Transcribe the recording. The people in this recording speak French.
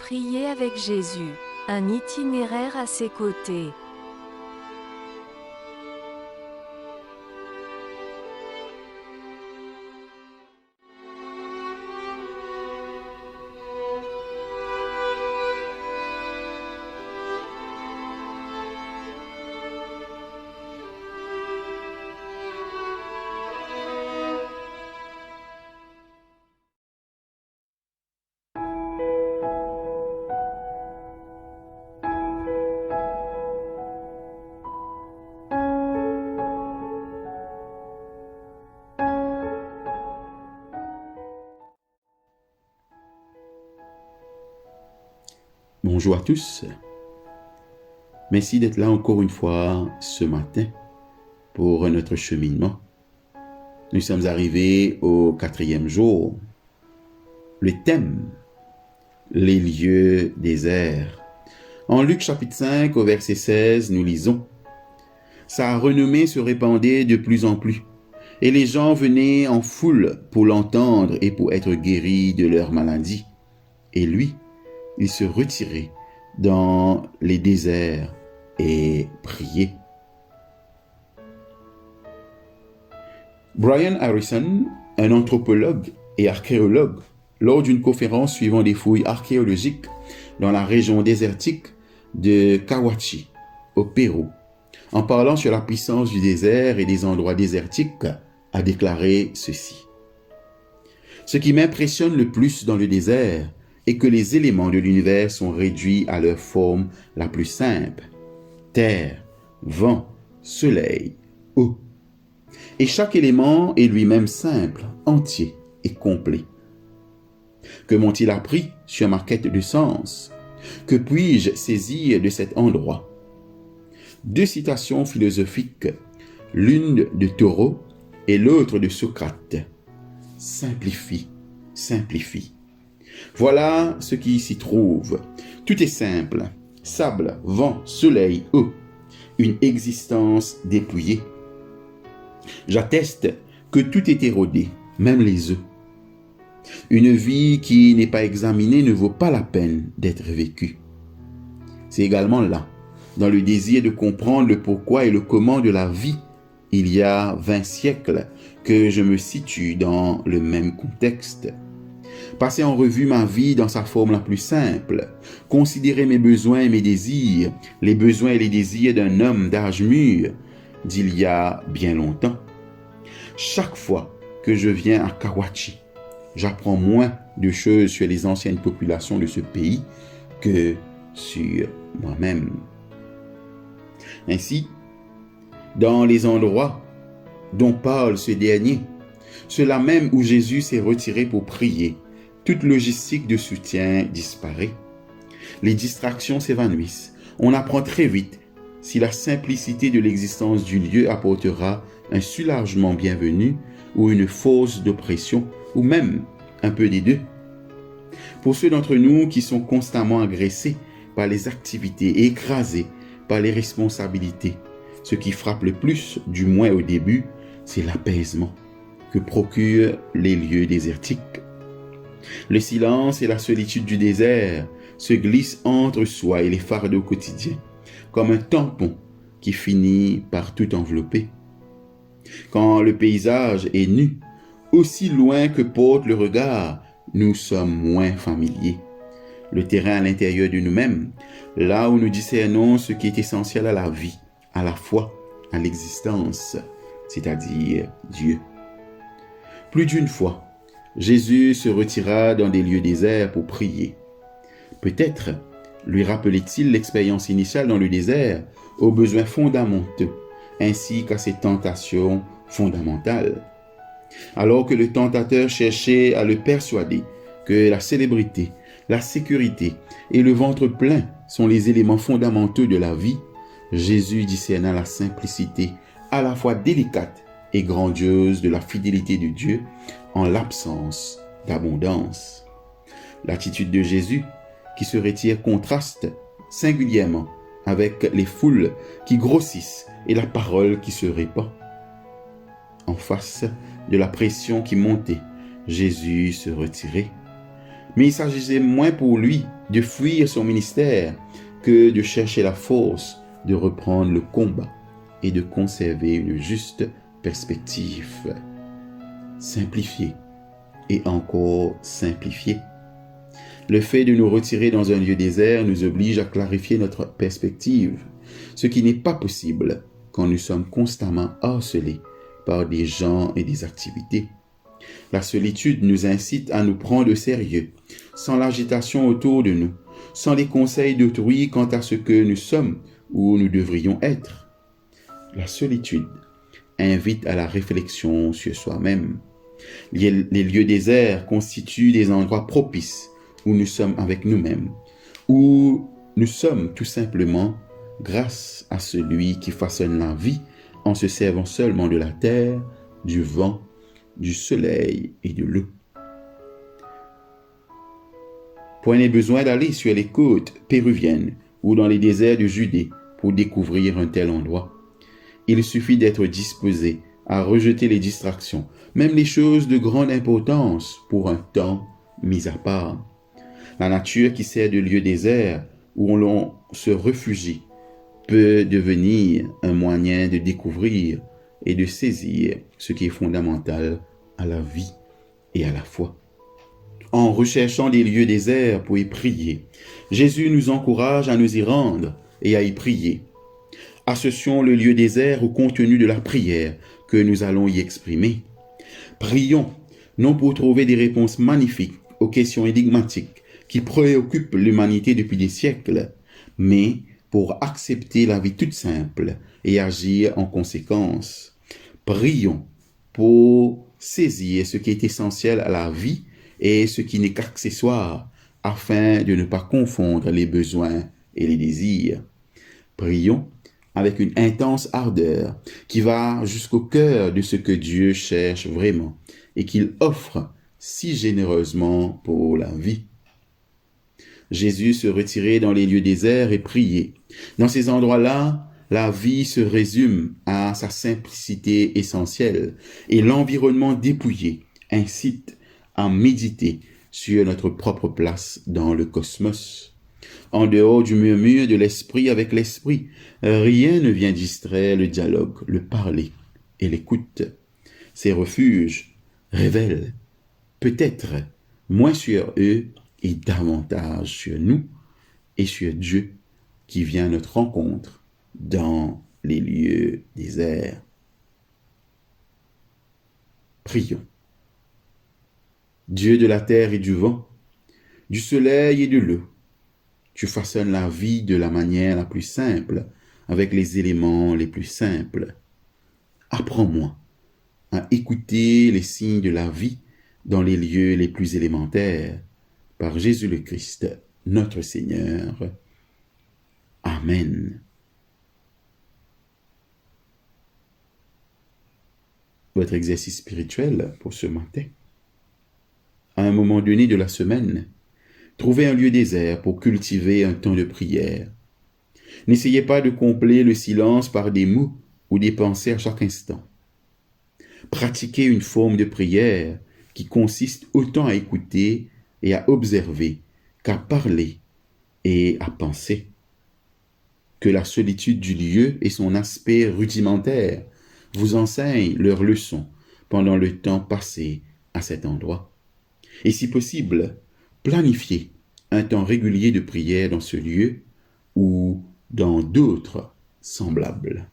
prier avec Jésus, un itinéraire à ses côtés. Bonjour à tous. Merci d'être là encore une fois ce matin pour notre cheminement. Nous sommes arrivés au 4e jour. Le thème, les lieux déserts. En Luc chapitre 5 au verset 16, nous lisons: Sa renommée se répandait de plus en plus, et les gens venaient en foule pour l'entendre et pour être guéris de leur maladie. Et lui, il se retirait dans les déserts et priait. Brian Harrison, un anthropologue et archéologue, lors d'une conférence suivant des fouilles archéologiques dans la région désertique de Cahuachi, au Pérou, en parlant sur la puissance du désert et des endroits désertiques, a déclaré ceci: Ce qui m'impressionne le plus dans le désert est que les éléments de l'univers sont réduits à leur forme la plus simple: terre, vent, soleil, eau. Et chaque élément est lui-même simple, entier et complet. Que m'ont-ils appris sur ma quête de sens? Que puis-je saisir de cet endroit? 2 citations philosophiques, l'une de Thoreau et l'autre de Socrate. Simplifie, simplifie. Voilà ce qui s'y trouve. Tout est simple: sable, vent, soleil, eau. Une existence dépouillée. J'atteste que tout est érodé, même les œufs. Une vie qui n'est pas examinée ne vaut pas la peine d'être vécue. C'est également là, dans le désir de comprendre le pourquoi et le comment de la vie, il y a 20 siècles, que je me situe dans le même contexte. Passer en revue ma vie dans sa forme la plus simple, considérer mes besoins et mes désirs, les besoins et les désirs d'un homme d'âge mûr, d'il y a bien longtemps. Chaque fois que je viens à Cahuachi, j'apprends moins de choses sur les anciennes populations de ce pays que sur moi-même. Ainsi, dans les endroits dont parle ce dernier, ceux-là même où Jésus s'est retiré pour prier, toute logistique de soutien disparaît. Les distractions s'évanouissent. On apprend très vite si la simplicité de l'existence du lieu apportera un soulagement bienvenu ou une force d'oppression, ou même un peu des deux. Pour ceux d'entre nous qui sont constamment agressés par les activités et écrasés par les responsabilités, ce qui frappe le plus, du moins au début, c'est l'apaisement que procurent les lieux désertiques. Le silence et la solitude du désert se glissent entre soi et les fardeaux quotidiens, comme un tampon qui finit par tout envelopper. Quand le paysage est nu, aussi loin que porte le regard, nous sommes moins familiers. Le terrain à l'intérieur de nous-mêmes, là où nous discernons ce qui est essentiel à la vie, à la foi, à l'existence, c'est-à-dire Dieu. Plus d'une fois, Jésus se retira dans des lieux déserts pour prier. Peut-être lui rappelait-il l'expérience initiale dans le désert aux besoins fondamentaux, ainsi qu'à ses tentations fondamentales. Alors que le tentateur cherchait à le persuader que la célébrité, la sécurité et le ventre plein sont les éléments fondamentaux de la vie, Jésus discerna la simplicité à la fois délicate et grandiose de la fidélité de Dieu en l'absence d'abondance. L'attitude de Jésus, qui se retire, contraste singulièrement avec les foules qui grossissent et la parole qui se répand. En face de la pression qui montait, Jésus se retirait. Mais il s'agissait moins pour lui de fuir son ministère que de chercher la force de reprendre le combat et de conserver une juste perspective. Simplifier et encore simplifier. Le fait de nous retirer dans un lieu désert nous oblige à clarifier notre perspective, ce qui n'est pas possible quand nous sommes constamment harcelés par des gens et des activités. La solitude nous incite à nous prendre au sérieux, sans l'agitation autour de nous, sans les conseils d'autrui quant à ce que nous sommes ou nous devrions être. La solitude invite à la réflexion sur soi-même. Les lieux déserts constituent des endroits propices où nous sommes avec nous-mêmes, où nous sommes tout simplement grâce à celui qui façonne la vie en se servant seulement de la terre, du vent, du soleil et de l'eau. Point n'est besoin d'aller sur les côtes péruviennes ou dans les déserts de Judée pour découvrir un tel endroit. Il suffit d'être disposé à rejeter les distractions, même les choses de grande importance, pour un temps mis à part. La nature qui sert de lieu désert où l'on se réfugie peut devenir un moyen de découvrir et de saisir ce qui est fondamental à la vie et à la foi. En recherchant des lieux déserts pour y prier, Jésus nous encourage à nous y rendre et à y prier. Associons le lieu désert au contenu de la prière que nous allons y exprimer. Prions, non pour trouver des réponses magnifiques aux questions énigmatiques qui préoccupent l'humanité depuis des siècles, mais pour accepter la vie toute simple et agir en conséquence. Prions pour saisir ce qui est essentiel à la vie et ce qui n'est qu'accessoire, afin de ne pas confondre les besoins et les désirs. Prions avec une intense ardeur qui va jusqu'au cœur de ce que Dieu cherche vraiment et qu'il offre si généreusement pour la vie. Jésus se retirait dans les lieux déserts et priait. Dans ces endroits-là, la vie se résume à sa simplicité essentielle et l'environnement dépouillé incite à méditer sur notre propre place dans le cosmos. En dehors du murmure de l'esprit avec l'esprit, rien ne vient distraire le dialogue, le parler et l'écoute. Ces refuges révèlent peut-être moins sur eux et davantage sur nous et sur Dieu qui vient à notre rencontre dans les lieux déserts. Prions. Dieu de la terre et du vent, du soleil et de l'eau, tu façonnes la vie de la manière la plus simple, avec les éléments les plus simples. Apprends-moi à écouter les signes de la vie dans les lieux les plus élémentaires, par Jésus le Christ, notre Seigneur. Amen. Votre exercice spirituel pour ce matin. À un moment donné de la semaine, trouvez un lieu désert pour cultiver un temps de prière. N'essayez pas de combler le silence par des mots ou des pensées à chaque instant. Pratiquez une forme de prière qui consiste autant à écouter et à observer qu'à parler et à penser. Que la solitude du lieu et son aspect rudimentaire vous enseignent leurs leçons pendant le temps passé à cet endroit. Et si possible, planifiez un temps régulier de prière dans ce lieu ou dans d'autres semblables.